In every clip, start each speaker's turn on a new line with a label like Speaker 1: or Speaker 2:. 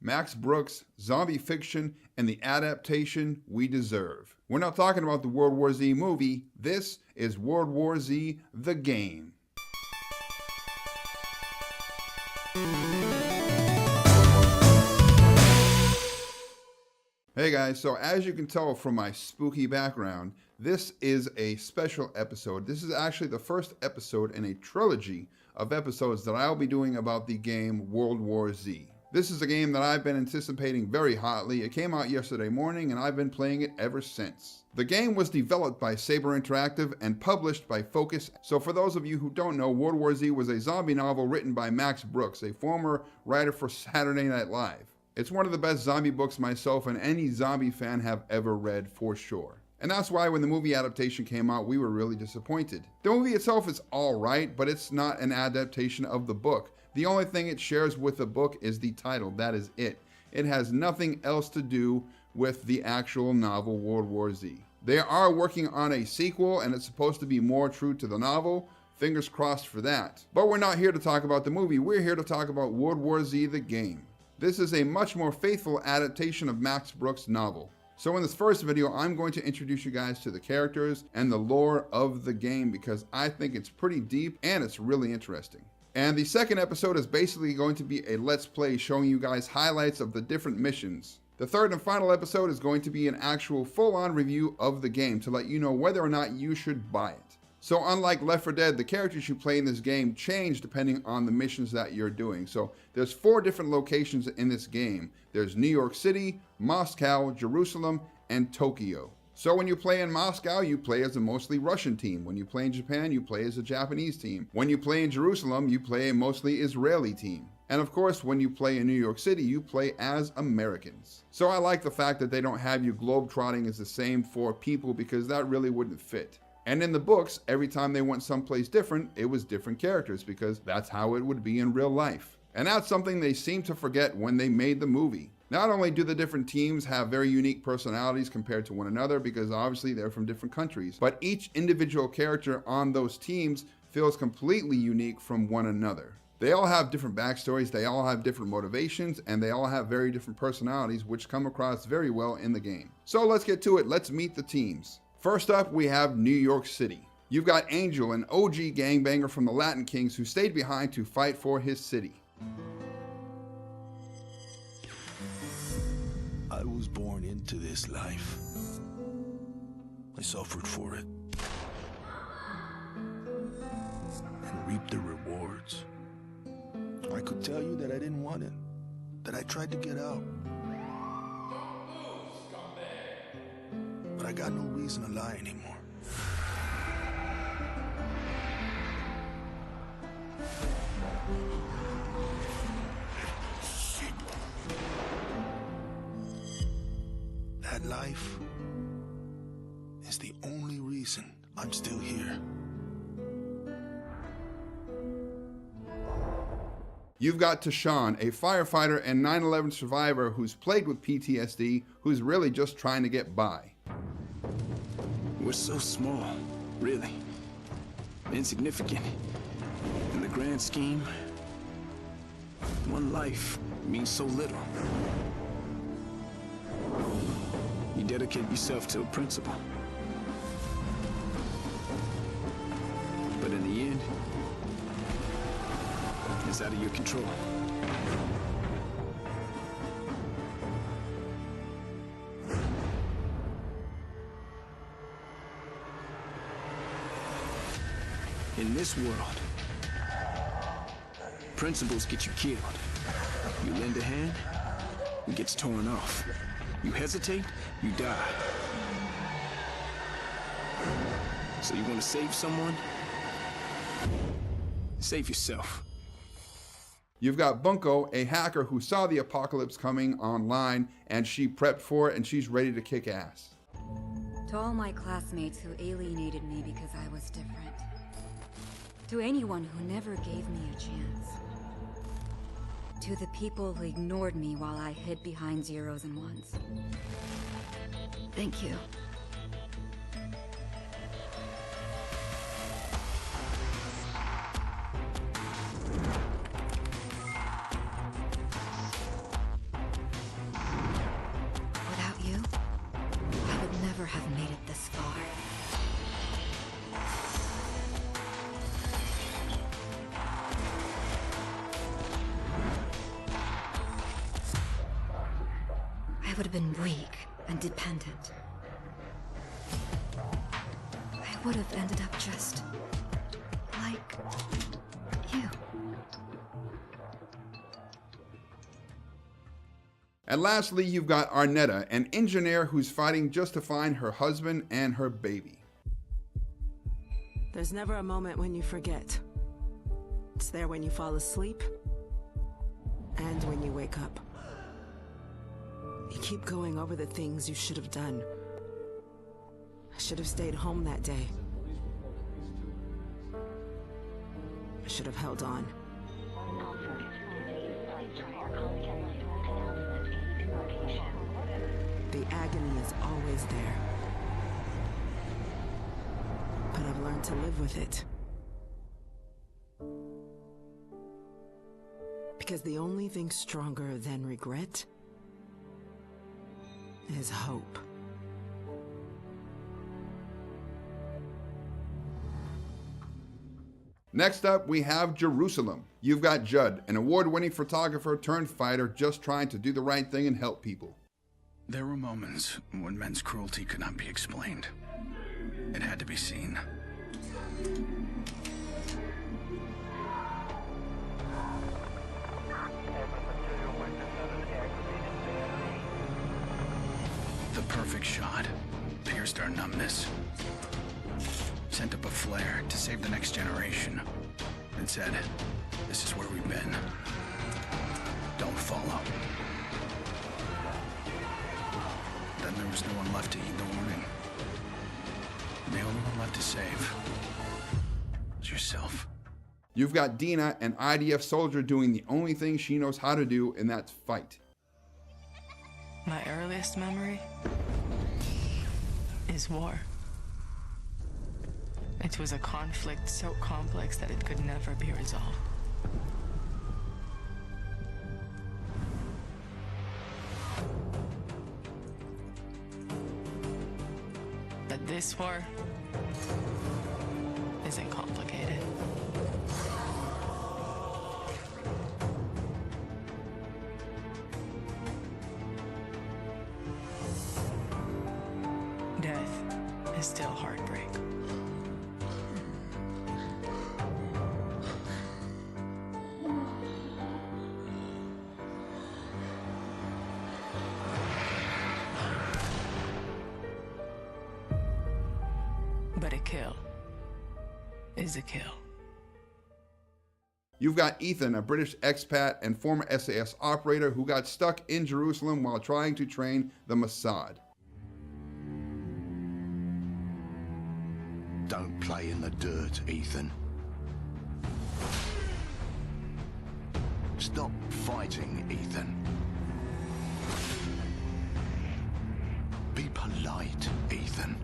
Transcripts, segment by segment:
Speaker 1: Max Brooks, zombie fiction, and the adaptation we deserve. We're not talking about the World War Z movie. This is World War Z, the game. Hey guys, so as you can tell from my spooky background, this is a special episode. This is actually the first episode in a trilogy of episodes that I'll be doing about the game World War Z. This is a game that I've been anticipating very hotly. It came out yesterday morning and I've been playing it ever since. The game was developed by Saber Interactive and published by Focus. So for those of you who don't know, World War Z was a zombie novel written by Max Brooks, a former writer for Saturday Night Live. It's one of the best zombie books myself and any zombie fan have ever read for sure. And that's why when the movie adaptation came out, we were really disappointed. The movie itself is alright, but it's not an adaptation of the book. The only thing it shares with the book is the title, that is it. It has nothing else to do with the actual novel World War Z. They are working on a sequel and it's supposed to be more true to the novel. Fingers crossed for that. But we're not here to talk about the movie, we're here to talk about World War Z, the game. This is a much more faithful adaptation of Max Brooks' novel. So in this first video, I'm going to introduce you guys to the characters and the lore of the game because I think it's pretty deep and it's really interesting. And the second episode is basically going to be a let's play showing you guys highlights of the different missions. The third and final episode is going to be an actual full-on review of the game to let you know whether or not you should buy it. So unlike Left 4 Dead, the characters you play in this game change depending on the missions that you're doing. So there's 4 different locations in this game. There's New York City, Moscow, Jerusalem, and Tokyo. So when you play in Moscow, you play as a mostly Russian team. When you play in Japan, you play as a Japanese team. When you play in Jerusalem, you play a mostly Israeli team. And of course, when you play in New York City, you play as Americans. So I like the fact that they don't have you globetrotting as the same 4 people because that really wouldn't fit. And in the books, every time they went someplace different, it was different characters because that's how it would be in real life. And that's something they seem to forget when they made the movie. Not only do the different teams have very unique personalities compared to one another because obviously they're from different countries, but each individual character on those teams feels completely unique from one another. They all have different backstories, they all have different motivations, and they all have very different personalities which come across very well in the game. So let's get to it, let's meet the teams. First up, we have New York City. You've got Angel, an OG gangbanger from the Latin Kings who stayed behind to fight for his city.
Speaker 2: I was born into this life. I suffered for it. And reaped the rewards. I could tell you that I didn't want it. That I tried to get out. But I got no reason to lie anymore. That life is the only reason I'm still here.
Speaker 1: You've got Tashawn, a firefighter and 9/11 survivor who's plagued with PTSD, who's really just trying to get by.
Speaker 3: We're so small, really. Insignificant. In the grand scheme, one life means so little. You dedicate yourself to a principle. But in the end, it's out of your control. In this world, principles get you killed. You lend a hand, it gets torn off. You hesitate, you die. So you want to save someone? Save yourself.
Speaker 1: You've got Bunko, a hacker who saw the apocalypse coming online, and she prepped for it and she's ready to kick ass.
Speaker 4: To all my classmates who alienated me because I was different. To anyone who never gave me a chance. To the people who ignored me while I hid behind zeros and ones. Thank you. have made it this far. I would have been weak and dependent. I would have ended up just like you.
Speaker 1: And lastly, you've got Arnetta, an engineer who's fighting just to find her husband and her baby.
Speaker 5: There's never a moment when you forget. It's there when you fall asleep and when you wake up. You keep going over the things you should have done. I should have stayed home that day. I should have held on. The agony is always there. But I've learned to live with it. Because the only thing stronger than regret is hope.
Speaker 1: Next up, we have Jerusalem. You've got Judd, an award-winning photographer turned fighter just trying to do the right thing and help people.
Speaker 3: There were moments when men's cruelty could not be explained. It had to be seen. The perfect shot pierced our numbness. Sent up a flare to save the next generation. It said, "This is where we've been. Don't follow." Then there was no one left to heed the warning. The only one left to save was yourself.
Speaker 1: You've got Dina, an IDF soldier doing the only thing she knows how to do, and that's fight.
Speaker 6: My earliest memory is war. It was a conflict so complex that it could never be resolved. But this war isn't complicated. Death is still heartbreak. But a kill is a kill.
Speaker 1: You've got Ethan, a British expat and former SAS operator who got stuck in Jerusalem while trying to train the Mossad.
Speaker 2: Don't play in the dirt, Ethan. Stop fighting, Ethan. Be polite, Ethan.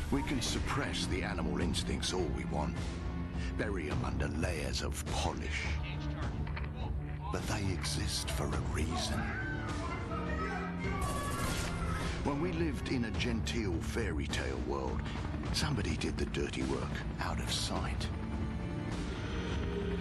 Speaker 2: We can suppress the animal instincts all we want, bury them under layers of polish. But they exist for a reason. When we lived in a genteel fairy tale world, somebody did the dirty work out of sight.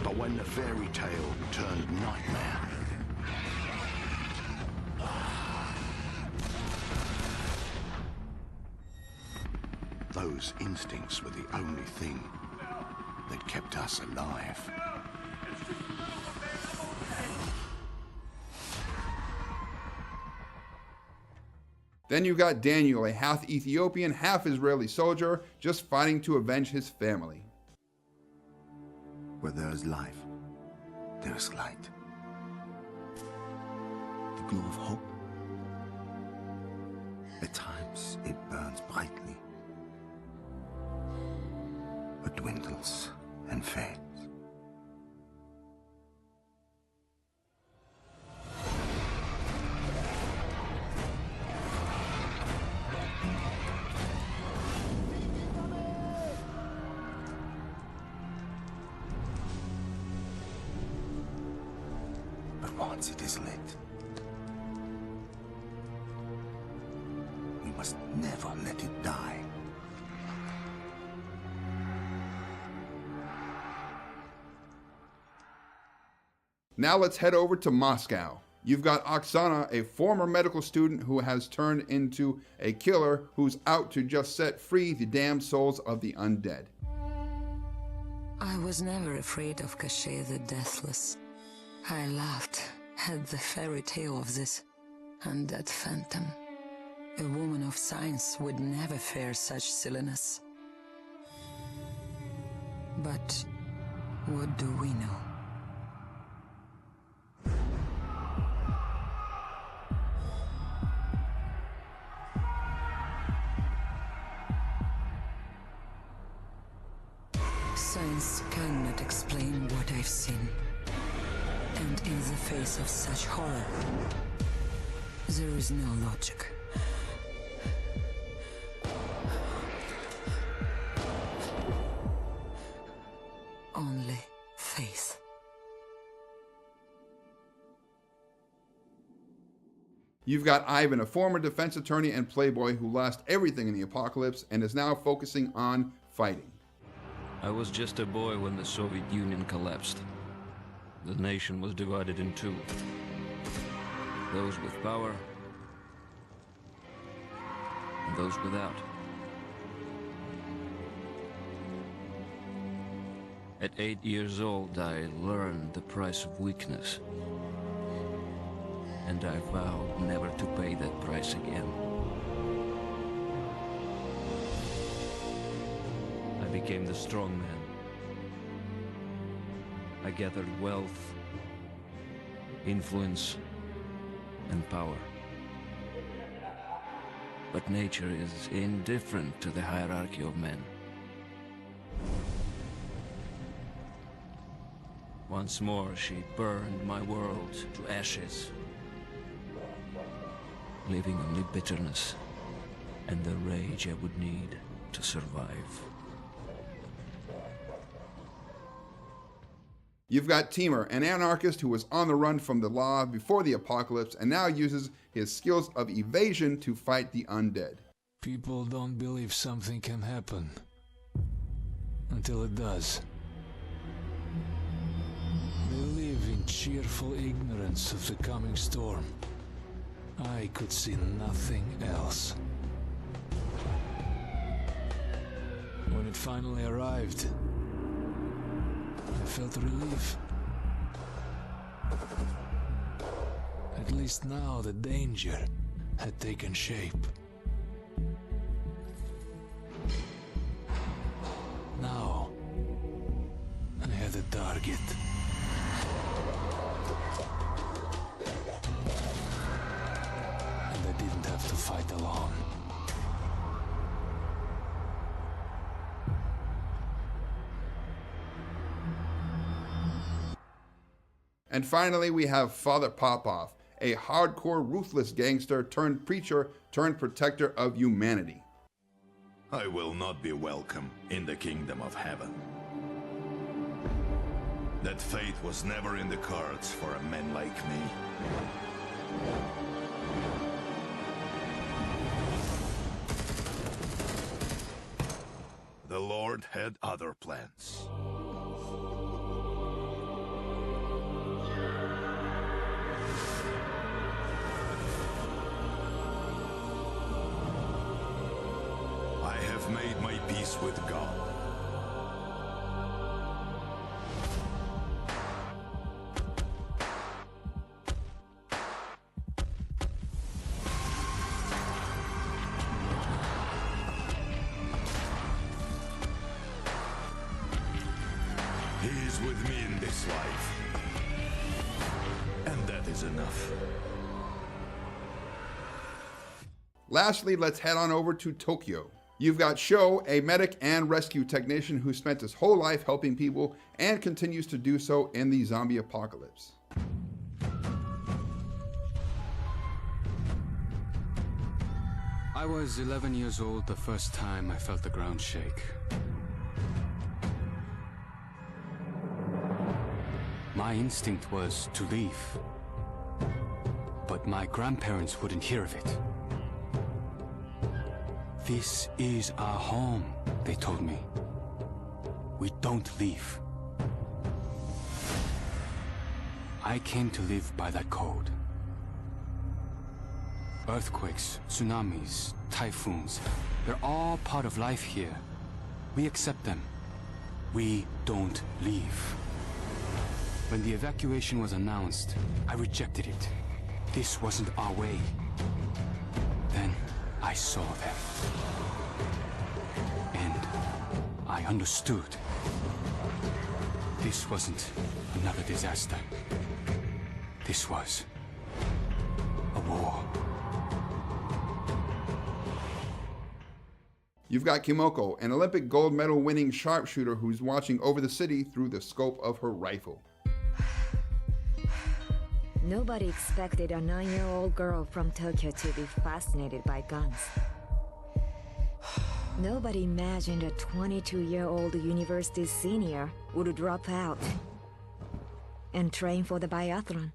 Speaker 2: But when the fairy tale turned nightmare, those instincts were the only thing that kept us alive.
Speaker 1: Then you got Daniel, a half Ethiopian, half Israeli soldier, just fighting to avenge his family.
Speaker 7: Where there is life, there is light. The glow of hope. At times it burns brightly, but dwindles and fades. once it is lit. We must never let it die.
Speaker 1: Now let's head over to Moscow. You've got Oksana, a former medical student who has turned into a killer who's out to just set free the damned souls of the undead.
Speaker 6: I was never afraid of Cachet the Deathless. I laughed at the fairy tale of this undead phantom. A woman of science would never fear such silliness. But what do we know? Science cannot explain what I've seen. And in the face of such horror, there is no logic. Only faith.
Speaker 1: You've got Ivan, a former defense attorney and playboy who lost everything in the apocalypse and is now focusing on fighting.
Speaker 8: I was just a boy when the Soviet Union collapsed. The nation was divided in two. Those with power and those without. At 8 years old, I learned the price of weakness. And I vowed never to pay that price again. I became the strong man. I gathered wealth, influence, and power. But nature is indifferent to the hierarchy of men. Once more, she burned my world to ashes, leaving only bitterness and the rage I would need to survive.
Speaker 1: You've got Timur, an anarchist who was on the run from the law before the apocalypse and now uses his skills of evasion to fight the undead.
Speaker 9: People don't believe something can happen until it does. They live in cheerful ignorance of the coming storm. I could see nothing else. When it finally arrived, I felt relief. At least now the danger had taken shape. Now, I had a target. And I didn't have to fight alone.
Speaker 1: And finally, we have Father Popov, a hardcore, ruthless gangster turned preacher turned protector of humanity.
Speaker 10: I will not be welcome in the kingdom of heaven. That fate was never in the cards for a man like me. The Lord had other plans. I have made my peace with God. He is with me in this life. And that is enough.
Speaker 1: Lastly, let's head on over to Tokyo. You've got Sho, a medic and rescue technician who spent his whole life helping people and continues to do so in the zombie apocalypse.
Speaker 11: I was 11 years old the first time I felt the ground shake. My instinct was to leave, my grandparents wouldn't hear of it. This is our home, they told me. We don't leave. I came to live by that code. Earthquakes, tsunamis, typhoons, they're all part of life here. We accept them. We don't leave. When the evacuation was announced, I rejected it. This wasn't our way. Then I saw them. And I understood. This wasn't another disaster. This was a war.
Speaker 1: You've got Kimoko, an Olympic gold medal winning sharpshooter who's watching over the city through the scope of her rifle.
Speaker 12: Nobody expected a 9-year-old girl from Tokyo to be fascinated by guns. Nobody imagined a 22-year-old university senior would drop out and train for the biathlon.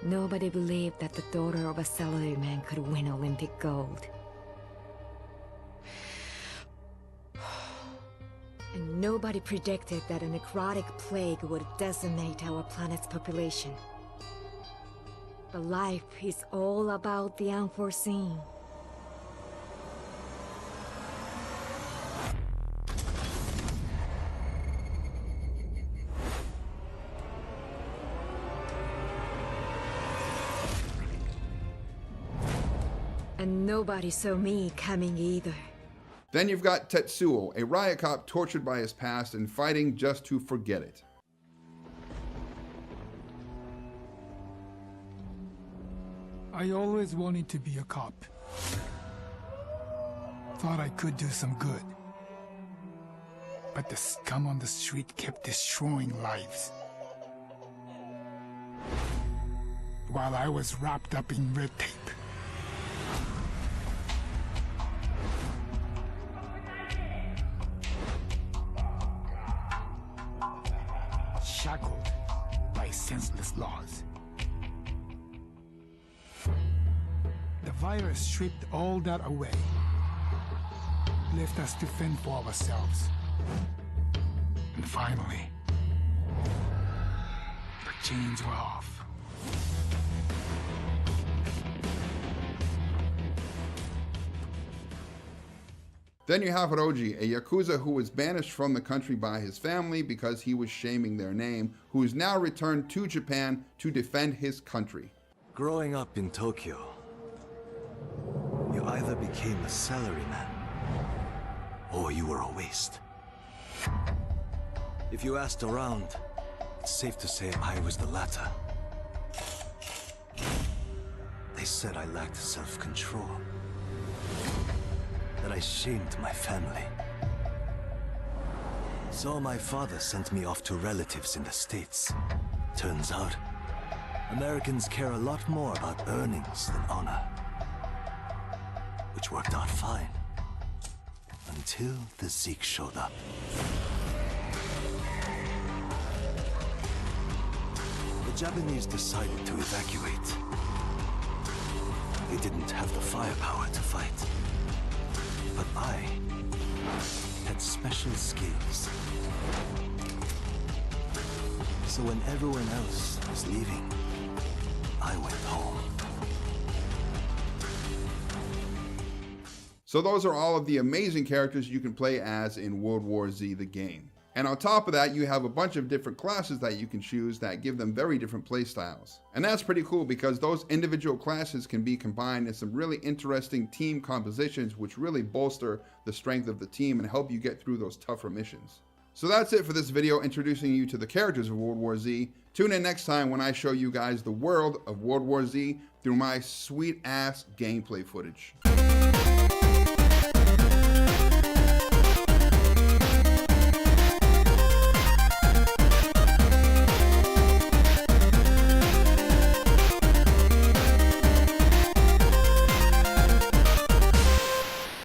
Speaker 12: Nobody believed that the daughter of a salaryman could win Olympic gold. And nobody predicted that a necrotic plague would decimate our planet's population. But life is all about the unforeseen. And nobody saw me coming either.
Speaker 1: Then you've got Tetsuo, a riot cop tortured by his past and fighting just to forget it.
Speaker 13: I always wanted to be a cop. Thought I could do some good. But the scum on the street kept destroying lives. While I was wrapped up in red tape. Shackled by senseless laws. The virus stripped all that away, left us to fend for ourselves. And finally, the chains were off.
Speaker 1: Then you have Hiroji, a Yakuza who was banished from the country by his family because he was shaming their name, who is now returned to Japan to defend his country.
Speaker 14: Growing up in Tokyo, you either became a salaryman, or you were a waste. If you asked around, it's safe to say I was the latter. They said I lacked self-control. That I shamed my family. So my father sent me off to relatives in the States. Turns out, Americans care a lot more about earnings than honor. Which worked out fine. Until the Zeke showed up. The Japanese decided to evacuate. They didn't have the firepower to fight. But I had special skills. So when everyone else was leaving, I went home.
Speaker 1: So those are all of the amazing characters you can play as in World War Z the game. And on top of that, you have a bunch of different classes that you can choose that give them very different playstyles. And that's pretty cool because those individual classes can be combined in some really interesting team compositions which really bolster the strength of the team and help you get through those tougher missions. So that's it for this video introducing you to the characters of World War Z. Tune in next time when I show you guys the world of World War Z through my sweet ass gameplay footage.